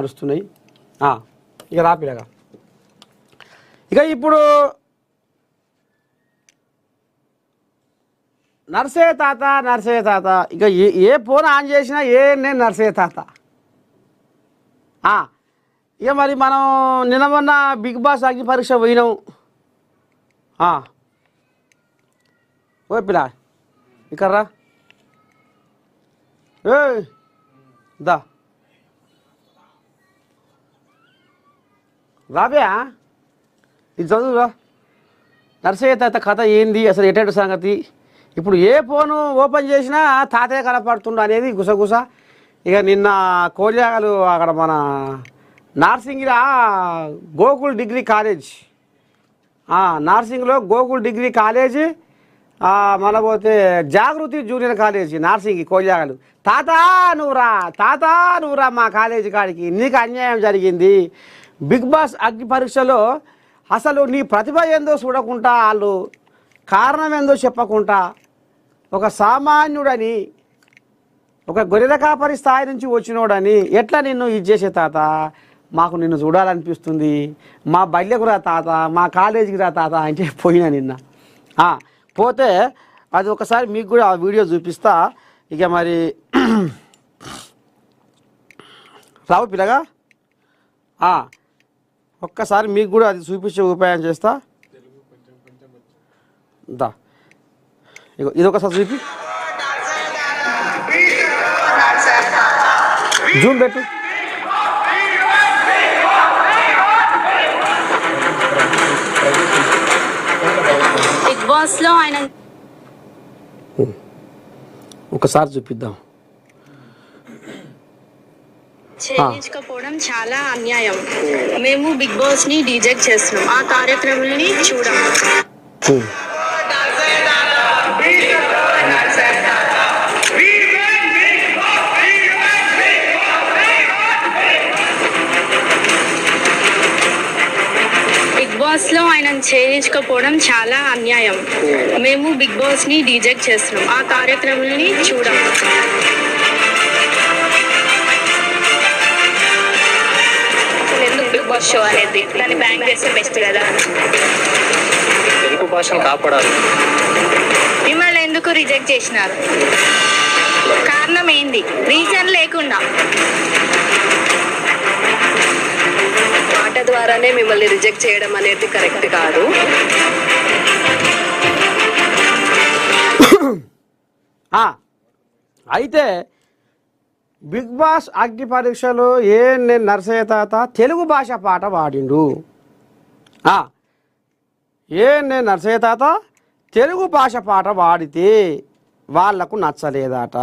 నడుస్తున్నాయి. ఇక రాపిడగా ఇక ఇప్పుడు నర్సయ్య తాత ఇక ఏ ఫోన్ ఆన్ చేసినా నేను నర్సయ్య తాత. ఇక మరి మనం నిన్న మొన్న బిగ్ బాస్ అగ్ని పరీక్ష పోయినాం. ఓ పిల్ల ఇక్కడ రా, దా రాబే, ఇది చదువురా. నర్సయ్య తాత కథ ఏంది అసలు, ఎటువంటి సంగతి. ఇప్పుడు ఏ ఫోను ఓపెన్ చేసినా తాతయ్య కనపడుతుండ అనేది గుసగుస. ఇక నిన్న కోరియాగలు అక్కడ మన నార్సింగిలో గోకుల్ డిగ్రీ కాలేజ్, నార్సింగ్లో గోకుల్ డిగ్రీ కాలేజీ, మన పోతే జాగృతి జూనియర్ కాలేజీ నార్సింగి కోరియాగలు. తాత నువ్వురా మా కాలేజీ కాడికి, నీకు అన్యాయం జరిగింది. బిగ్ బాస్ అగ్ని పరీక్షలో అసలు నీ ప్రతిభ ఏందో చూడకుండా, వాళ్ళు కారణం ఏందో చెప్పకుండా, ఒక సామాన్యుడని, ఒక గొర్రెల కాపరి స్థాయి నుంచి వచ్చినోడని ఎట్లా నిన్ను ఇది చేసే తాత, మాకు నిన్ను చూడాలనిపిస్తుంది, మా బల్యకు రా తాత, మా కాలేజీకి రా తాత అంటే పోయినా నిన్న. పోతే అది ఒకసారి మీకు కూడా ఆ వీడియో చూపిస్తా. ఇక మరి రావు పిల్లగా, ఒక్కసారి మీకు కూడా అది చూపించే ఉపాయం చేస్తా. దా ఇది ఒకసారి చూపి, జూమ్ పెట్టు. బిగ్ బాస్ లో ఆయన ఒకసారి చూపిద్దాం. చేయించకపోవడం చాలా అన్యాయం. మేము బిగ్ బాస్ ని రిజెక్ట్ చేస్తున్నాం. ఆ కార్యక్రమాన్ని చూడం. బిగ్ బాస్ లో ఆయన చేయించకపోవడం చాలా అన్యాయం. మేము బిగ్ బాస్ ని రిజెక్ట్ చేస్తున్నాం. ఆ కార్యక్రమాన్ని చూడం. బిగ్ బాస్ షో అనేది దాన్ని బ్యాన్ చేస్తే బెస్ట్ కదా. తెలుగు భాషను కాపాడాలి. మిమ్మల్ని ఎందుకు రిజెక్ట్ చేసినారు? కారణం ఏంది? రీజన్ లేకుండా మాట ద్వారానే మిమ్మల్ని రిజెక్ట్ చేయడం అనేది కరెక్ట్ కాదు. అయితే బిగ్ బాస్ అగ్ని పరీక్షలో నేను నర్సయ్య తాత తెలుగు భాష పాట పాడిండు. నేను నర్సయ్య తాత తెలుగు భాష పాట పాడితే వాళ్లకు నచ్చలేదట.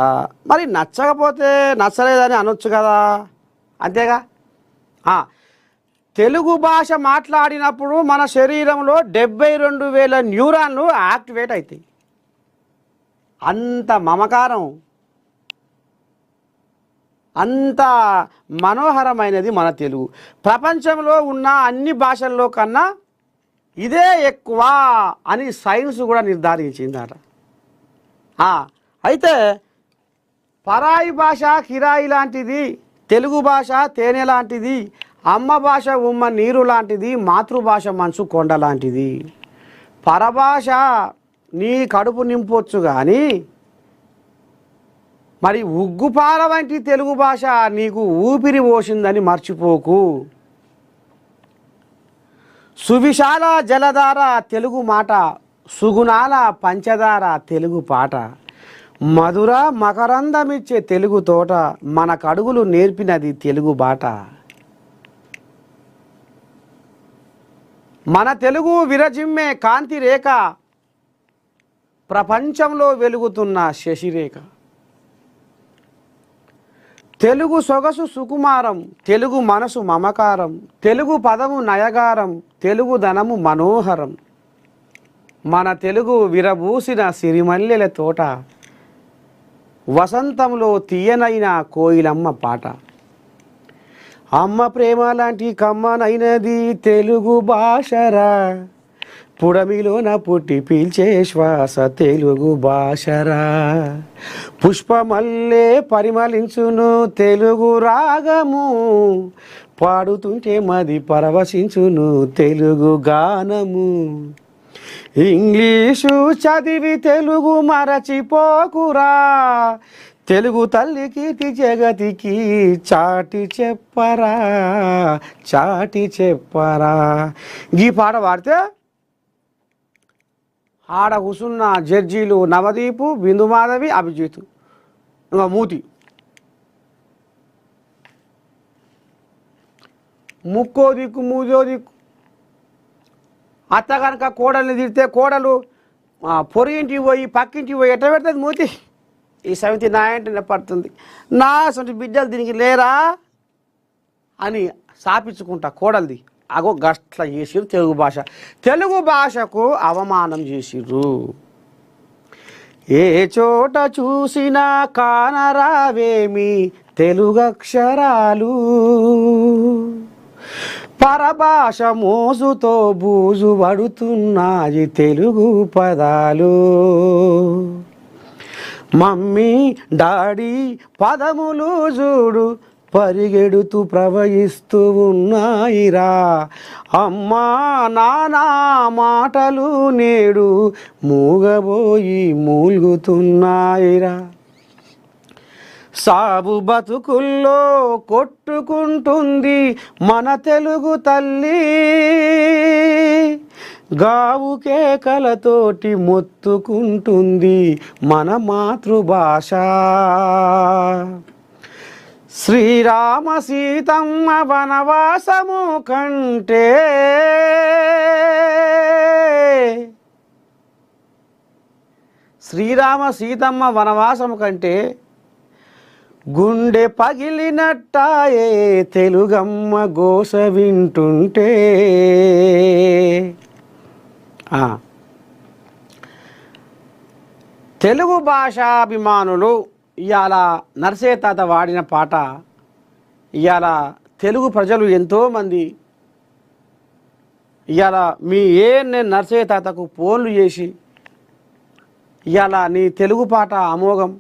మరి నచ్చకపోతే నచ్చలేదని అనొచ్చు కదా, అంతేగా. తెలుగు భాష మాట్లాడినప్పుడు మన శరీరంలో 72,000 న్యూరాన్లు యాక్టివేట్ అవుతాయి. అంత మమకారం, అంత మనోహరమైనది మన తెలుగు. ప్రపంచంలో ఉన్న అన్ని భాషల్లో కన్నా ఇదే ఎక్కువ అని సైన్స్ కూడా నిర్ధారించిందట. అయితే పరాయి భాష కిరాయి లాంటిది, తెలుగు భాష తేనె లాంటిది, అమ్మ భాష ఉమ్మ నీరు లాంటిది, మాతృభాష మనసు కొండ లాంటిది. పరభాష నీ కడుపు నింపొచ్చు కానీ మరి ఉగ్గుపాల వంటి తెలుగు భాష నీకు ఊపిరి పోసిందని మర్చిపోకు. సువిశాల జలధార తెలుగు మాట, సుగుణాల పంచదార తెలుగు పాట, మధుర మకరందమిచ్చే తెలుగు తోట, మన కడుగులు నేర్పినది తెలుగు బాట. మన తెలుగు విరజిమ్మే కాంతి రేఖ, ప్రపంచంలో వెలుగుతున్న శశిరేఖ. తెలుగు సొగసు సుకుమారం, తెలుగు మనసు మమకారం, తెలుగు పదము నయగారం, తెలుగు ధనము మనోహరం. మన తెలుగు విరబూసిన సిరిమల్లెల తోట, వసంతంలో తీయనైన కోయిలమ్మ పాట. అమ్మ ప్రేమ లాంటి కమ్మనైనది తెలుగు భాషరా, పుడమిలోన పుట్టి పీల్చే శ్వాస తెలుగు భాషరా, పుష్పమల్లే పరిమళించును తెలుగు రాగము, పాడుతుంటే మది పరవశించును తెలుగు గానము. ఇంగ్లీషు చదివి తెలుగు మరచిపోకురా, తెలుగు తల్లి కీర్తి జగతికి చాటి చెప్పరా, చాటి చెప్పరా. ఈ పాట పాడితే ఆడ కూసున్న జడ్జీలు నవదీపు, బిందుమాధవి, అభిజిత్, ఇంకా మూతి ముక్కో దిక్కు మూదో దిక్కు. అత్త కనుక కోడల్ని తిడితే కోడలు పొరిగింటికి పోయి పక్కింటికి పోయి ఎట్ట పెడుతుంది మూతి. ఈ సమితి నా ఇంటినే పడుతుంది, నా అసలు బిడ్డలు దీనికి లేరా అని సాపించుకుంటా కోడలిది. అగో గట్ల చేసిర్రు తెలుగు భాష. తెలుగు భాషకు అవమానం చేసిర్రు. ఏ చోట చూసినా కానరావేమి తెలుగు అక్షరాలు, పరభాష మోసుతో బూజు పడుతున్నాయి తెలుగు పదాలు. మమ్మీ డాడీ పదములు చూడు పరిగెడుతూ ప్రవహిస్తూ ఉన్నాయిరా, అమ్మా నానా మాటలు నేడు మూగబోయి మూల్గుతున్నాయిరా. సాబు బతుకుల్లో కొట్టుకుంటుంది మన తెలుగు తల్లి, గావు కేకలతోటి మొత్తుకుంటుంది మన మాతృభాష. శ్రీరామ సీతమ్మ వనవాసము కంటే శ్రీరామ సీతమ్మ వనవాసము కంటే గుండె పగిలినట్టాయే తెలుగమ్మ గోస వింటుంటే. తెలుగు భాషాభిమానులు ఇవాళ నర్సయ్య తాత వాడిన పాట ఇవాళ తెలుగు ప్రజలు ఎంతోమంది ఇవాళ మీ నేను నర్సయ్య తాతకు ఫోన్లు చేసి ఇవాళ నీ తెలుగు పాట అమోఘం,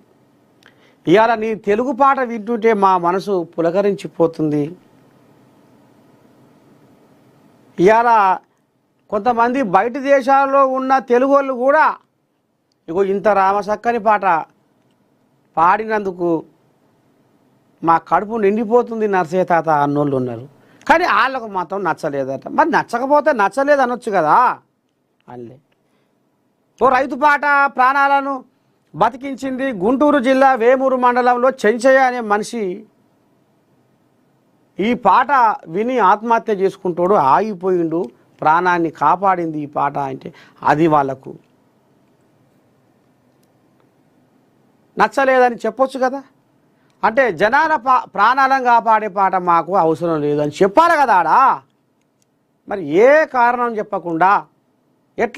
ఇవాళ నీ తెలుగు పాట వింటుంటే మా మనసు పులకరించిపోతుంది. ఇవాళ కొంతమంది బయట దేశాల్లో ఉన్న తెలుగు వాళ్ళు కూడా ఇగో ఇంత రామసక్కని పాట పాడినందుకు మా కడుపు నిండిపోతుంది నర్సయ్య తాత అన్నోళ్ళు ఉన్నారు. కానీ వాళ్ళకు మాత్రం నచ్చలేదట. మరి నచ్చకపోతే నచ్చలేదు అనొచ్చు కదా. అల్లే ఓ రైతు పాట ప్రాణాలను బతికించింది. గుంటూరు జిల్లా వేమూరు మండలంలో చెంచయ్య అనే మనిషి ఈ పాట విని ఆత్మహత్య చేసుకుంటాడు, ఆగిపోయిండు, ప్రాణాన్ని కాపాడింది ఈ పాట అంటే అది వాళ్ళకు నచ్చలేదని చెప్పొచ్చు కదా. అంటే జనాల ప్రాణాలను కాపాడే పాట మాకు అవసరం లేదని చెప్పాలి కదా ఆడ. మరి ఏ కారణం చెప్పకుండా